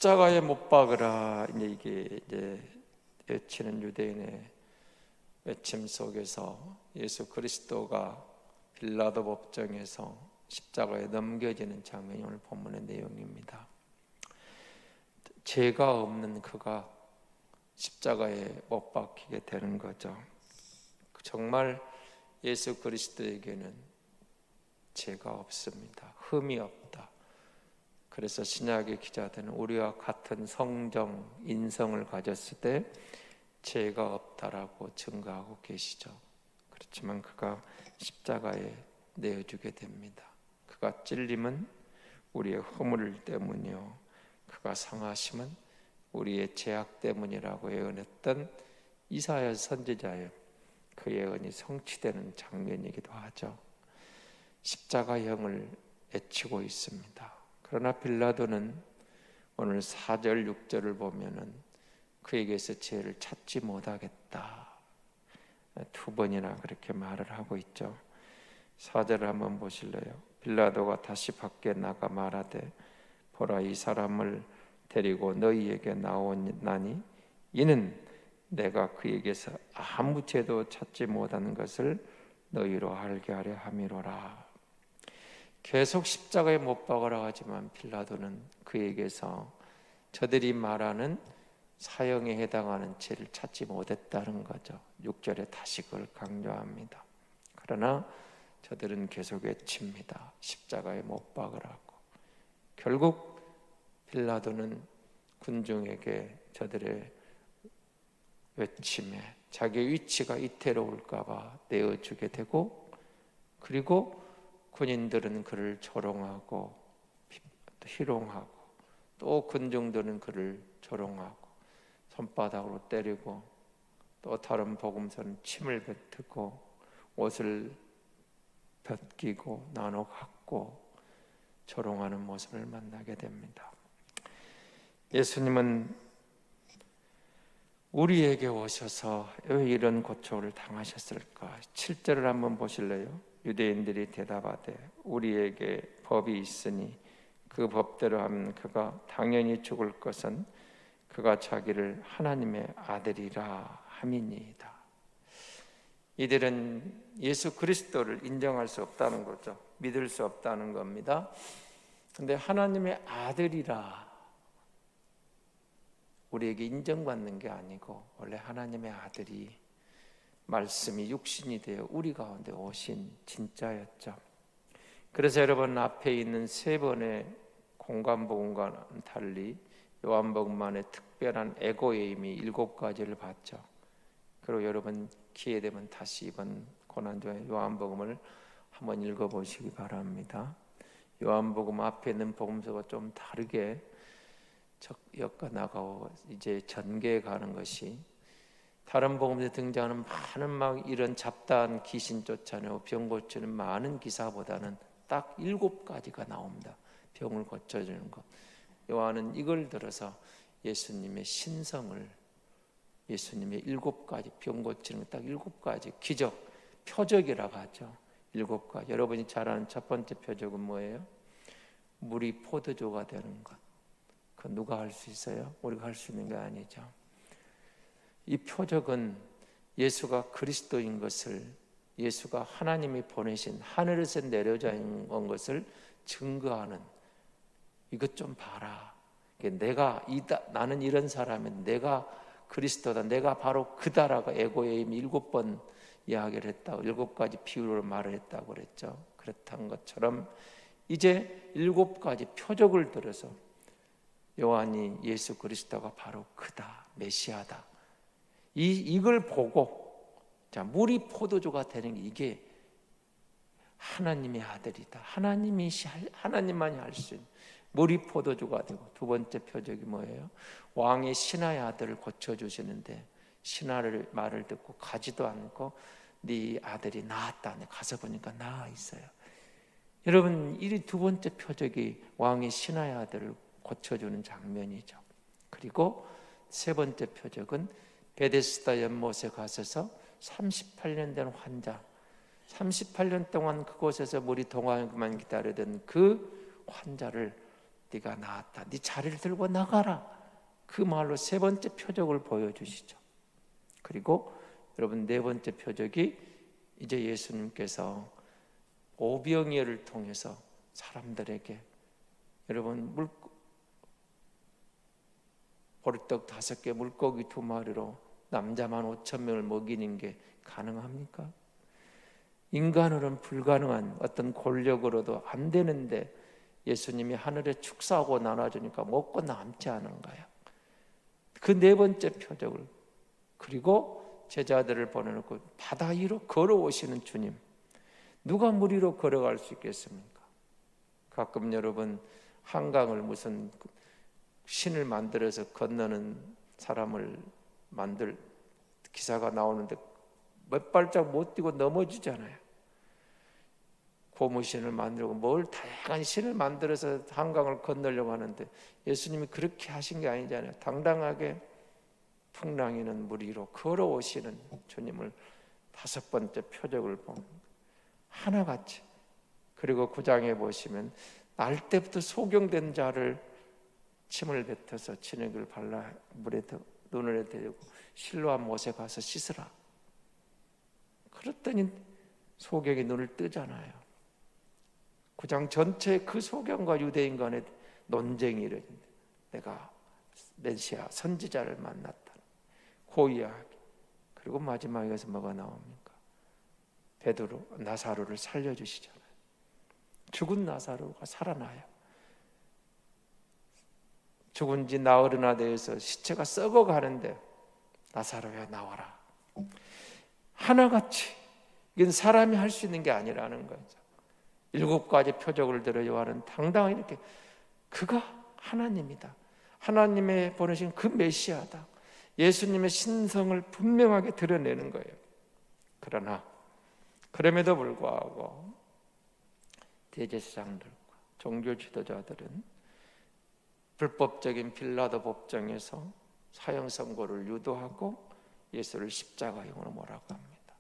십자가에 못 박으라, 이게 외치는 유대인의 외침 속에서 예수 그리스도가 빌라도 법정에서 십자가에 넘겨지는 장면이 오늘 본문의 내용입니다. 죄가 없는 그가 십자가에 못 박히게 되는 거죠. 정말 예수 그리스도에게는 죄가 없습니다. 흠이 없다. 그래서 신약의 기자들은 우리와 같은 성정, 인성을 가졌을 때 죄가 없다라고 증거하고 계시죠. 그렇지만 그가 십자가에 내어주게 됩니다. 그가 찔림은 우리의 허물 때문이요, 그가 상하심은 우리의 죄악 때문이라고 예언했던 이사야 선지자의 그 예언이 성취되는 장면이기도 하죠. 십자가형을 외치고 있습니다. 그러나 빌라도는 오늘 4절 6절을 보면은 그에게서 죄를 찾지 못하겠다, 두 번이나 그렇게 말을 하고 있죠. 4절을 한번 보실래요? 빌라도가 다시 밖에 나가 말하되 보라, 이 사람을 데리고 너희에게 나오나니 이는 내가 그에게서 아무 죄도 찾지 못하는 것을 너희로 알게 하려 함이로라. 계속 십자가에 못 박으라 하지만 빌라도는 그에게서 저들이 말하는 사형에 해당하는 죄를 찾지 못했다는 거죠. 6절에 다시 그걸 강조합니다. 그러나 저들은 계속 외칩니다. 십자가에 못 박으라고. 결국 빌라도는 군중에게 저들의 외침에 자기의 위치가 이태로울까 봐 내어주게 되고, 그리고 군인들은 그를 조롱하고 희롱하고, 또 군중들은 그를 조롱하고 손바닥으로 때리고, 또 다른 복음서는 침을 뱉고 옷을 벗기고 나눠 갖고 조롱하는 모습을 만나게 됩니다. 예수님은 우리에게 오셔서 왜 이런 고초를 당하셨을까? 7절을 한번 보실래요? 유대인들이 대답하되 우리에게 법이 있으니 그 법대로 하면 그가 당연히 죽을 것은 그가 자기를 하나님의 아들이라 함이니이다. 이들은 예수 그리스도를 인정할 수 없다는 거죠. 믿을 수 없다는 겁니다. 근데 하나님의 아들이라 우리에게 인정받는 게 아니고, 원래 하나님의 아들이 말씀이 육신이 되어 우리 가운데 오신 진짜였죠. 그래서 여러분, 앞에 있는 세 번의 공관복음과는 달리 요한복음만의 특별한 에고에임이 7가지를 봤죠. 그리고 여러분 기회 되면 다시 이번 고난주에 요한복음을 한번 읽어보시기 바랍니다. 요한복음 앞에 있는 복음서가 좀 다르게 엮어나가고 이제 전개해 가는 것이, 다른 복음에 등장하는 많은 막 이런 잡다한 귀신 쫓아내고 병 고치는 많은 기사보다는 딱 7가지가 나옵니다. 병을 고쳐주는 것. 요한은 이걸 들어서 예수님의 신성을, 예수님의 7가지 병 고치는 딱 7가지 기적, 표적이라고 하죠. 7가지. 여러분이 잘 아는 첫 번째 표적은 뭐예요? 물이 포도주가 되는 것. 그 누가 할 수 있어요? 우리가 할 수 있는 게 아니죠. 이 표적은 예수가 그리스도인 것을, 예수가 하나님이 보내신 하늘에서 내려져 온 것을 증거하는, 이것 좀 봐라, 나는 이런 사람인데 내가 그리스도다, 내가 바로 그다라고 에고에임 7번 이야기를 했다고, 7가지 비유로 말을 했다고 그랬죠. 그렇다는 것처럼 이제 7가지 표적을 들어서 요한이 예수 그리스도가 바로 그다, 메시아다, 이걸 보고, 자, 물이 포도주가 되는 게 이게 하나님의 아들이다, 하나님만이 할 수 있는 물이 포도주가 되고, 두 번째 표적이 뭐예요? 왕의 신하의 아들을 고쳐주시는데 신하를 말을 듣고 가지도 않고 네 아들이 나았다, 가서 보니까 나아 있어요. 여러분, 이 두 번째 표적이 왕의 신하의 아들을 고쳐주는 장면이죠. 그리고 세 번째 표적은 베데스다 연못에 가셔서 38년 된 환자, 38년 동안 그곳에서 물이 동하기만 기다리던 그 환자를 네가 나았다. 네 자리를 들고 나가라. 그 말로 세 번째 표적을 보여주시죠. 그리고 여러분 네 번째 표적이 이제 예수님께서 오병이어를 통해서 사람들에게 여러분 보리떡 5개 물고기 2마리로 남자만 5,000명을 먹이는 게 가능합니까? 인간으로는 불가능한 어떤 권력으로도 안 되는데 예수님이 하늘에 축사하고 나눠주니까 먹고 남지 않은 거야. 그 네 번째 표적을, 그리고 제자들을 보내놓고 바다 위로 걸어오시는 주님, 누가 물 위로 걸어갈 수 있겠습니까? 가끔 여러분 한강을 무슨 신을 만들어서 건너는 사람을 만들 기사가 나오는데 몇 발짝 못 뛰고 넘어지잖아요. 고무신을 만들고 뭘 다양한 신을 만들어서 한강을 건너려고 하는데 예수님이 그렇게 하신 게 아니잖아요. 당당하게 풍랑이는 물 위로 걸어오시는 주님을 5번째 표적을 보면 하나같이. 그리고 9장에 보시면 날 때부터 소경된 자를 침을 뱉어서 진액을 발라 물에 눈을 대고 실로암 못에 가서 씻으라. 그랬더니 소경이 눈을 뜨잖아요. 9장 전체에 그 소경과 유대인 간의 논쟁이 이루어진다. 내가 메시아 선지자를 만났다. 고이하게. 그리고 마지막에 가서 뭐가 나옵니까? 베드로 나사로를 살려주시잖아요. 죽은 나사로가 살아나요. 죽은 지 나흘이나 되어서 시체가 썩어가는데 나사로야 나와라. 하나같이. 이건 사람이 할 수 있는 게 아니라는 거죠. 7가지 표적을 들어 요한은 당당히 이렇게 그가 하나님이다. 하나님의 보내신 그 메시아다. 예수님의 신성을 분명하게 드러내는 거예요. 그러나 그럼에도 불구하고 대제사장들과 종교 지도자들은 불법적인 빌라도 법정에서 사형 선고를 유도하고 예수를 십자가형으로 몰아고 합니다.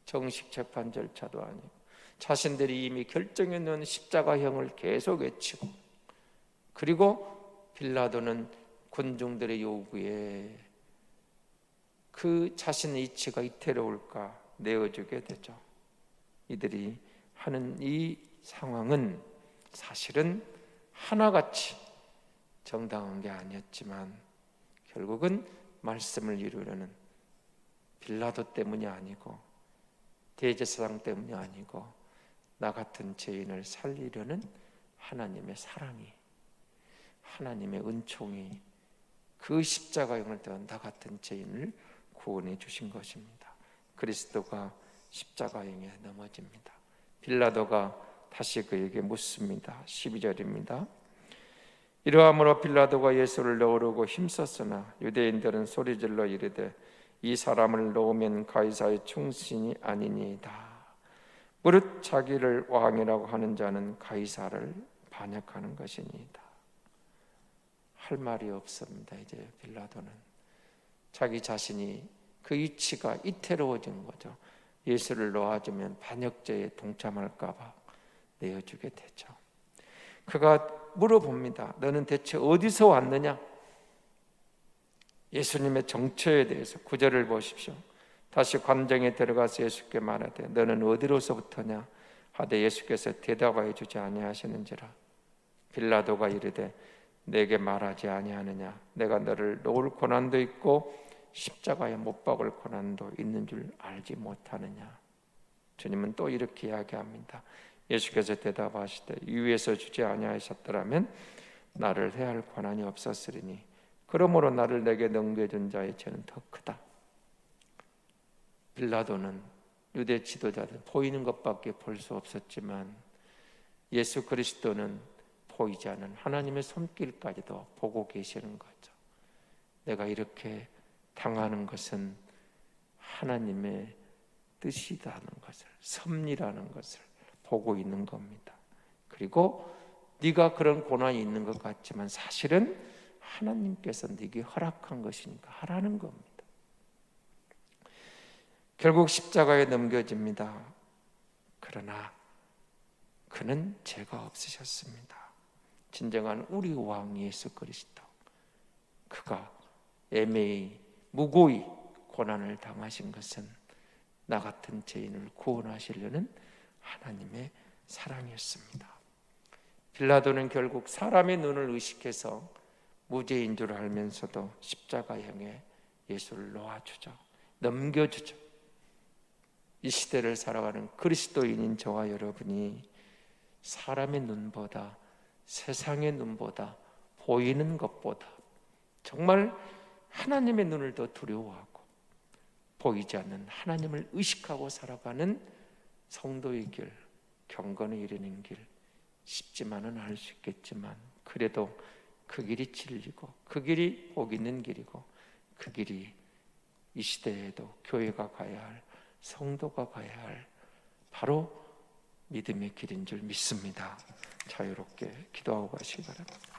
정식 재판 절차도 아니고 자신들이 이미 결정해 놓은 십자가형을 계속 외치고, 그리고 빌라도는 군중들의 요구에 그 자신의 이치가 이태로울까 내어주게 되죠. 이들이 하는 이 상황은 사실은 하나같이 정당한 게 아니었지만 결국은 말씀을 이루려는 빌라도 때문이 아니고 대제사장 때문이 아니고 나 같은 죄인을 살리려는 하나님의 사랑이, 하나님의 은총이 그 십자가형을 떠난 나 같은 죄인을 구원해 주신 것입니다. 그리스도가 십자가형에 넘어집니다. 빌라도가 다시 그에게 묻습니다. 12절입니다. 이러함으로 빌라도가 예수를 넣으려고 힘썼으나 유대인들은 소리질러 이르되 이 사람을 넣으면 가이사의 충신이 아니니이다. 무릇 자기를 왕이라고 하는 자는 가이사를 반역하는 것이니이다. 할 말이 없습니다. 이제 빌라도는 자기 자신이 그 이치가 이태로워진 거죠. 예수를 놓아주면 반역죄에 동참할까 봐 내어주게 되죠. 그가 물어봅니다. 너는 대체 어디서 왔느냐? 예수님의 정체에 대해서 9절을 보십시오. 다시 관정에 들어가서 예수께 말하되 너는 어디로서부터냐 하되 예수께서 대답하여 주지 아니하시는지라. 빌라도가 이르되 내게 말하지 아니하느냐? 내가 너를 놓을 고난도 있고 십자가에 못 박을 고난도 있는 줄 알지 못하느냐? 주님은 또 이렇게 이야기합니다. 예수께서 대답하시되 위에서 주지 아니하셨더라면 나를 해할 권한이 없었으리니 그러므로 나를 내게 넘겨준 자의 죄는 더 크다. 빌라도는 유대 지도자들 보이는 것밖에 볼 수 없었지만 예수 그리스도는 보이지 않는 하나님의 손길까지도 보고 계시는 거죠. 내가 이렇게 당하는 것은 하나님의 뜻이라는 것을, 섭리라는 것을 보고 있는 겁니다. 그리고 네가 그런 고난이 있는 것 같지만 사실은 하나님께서 네게 허락한 것이니까 하라는 겁니다. 결국 십자가에 넘겨집니다. 그러나 그는 죄가 없으셨습니다. 진정한 우리 왕 예수 그리스도, 그가 애매히 무고히 고난을 당하신 것은 나 같은 죄인을 구원하시려는 하나님의 사랑이었습니다. 빌라도는 결국 사람의 눈을 의식해서 무죄인 줄 알면서도 십자가형에 예수를 놓아주죠. 넘겨주죠. 이 시대를 살아가는 그리스도인인 저와 여러분이 사람의 눈보다, 세상의 눈보다, 보이는 것보다 정말 하나님의 눈을 더 두려워하고 보이지 않는 하나님을 의식하고 살아가는 성도의 길, 경건에 이르는 길, 쉽지만은 않을 수 있겠지만 그래도 그 길이 진리고 그 길이 복 있는 길이고 그 길이 이 시대에도 교회가 가야 할, 성도가 가야 할 바로 믿음의 길인 줄 믿습니다. 자유롭게 기도하고 가시기 바랍니다.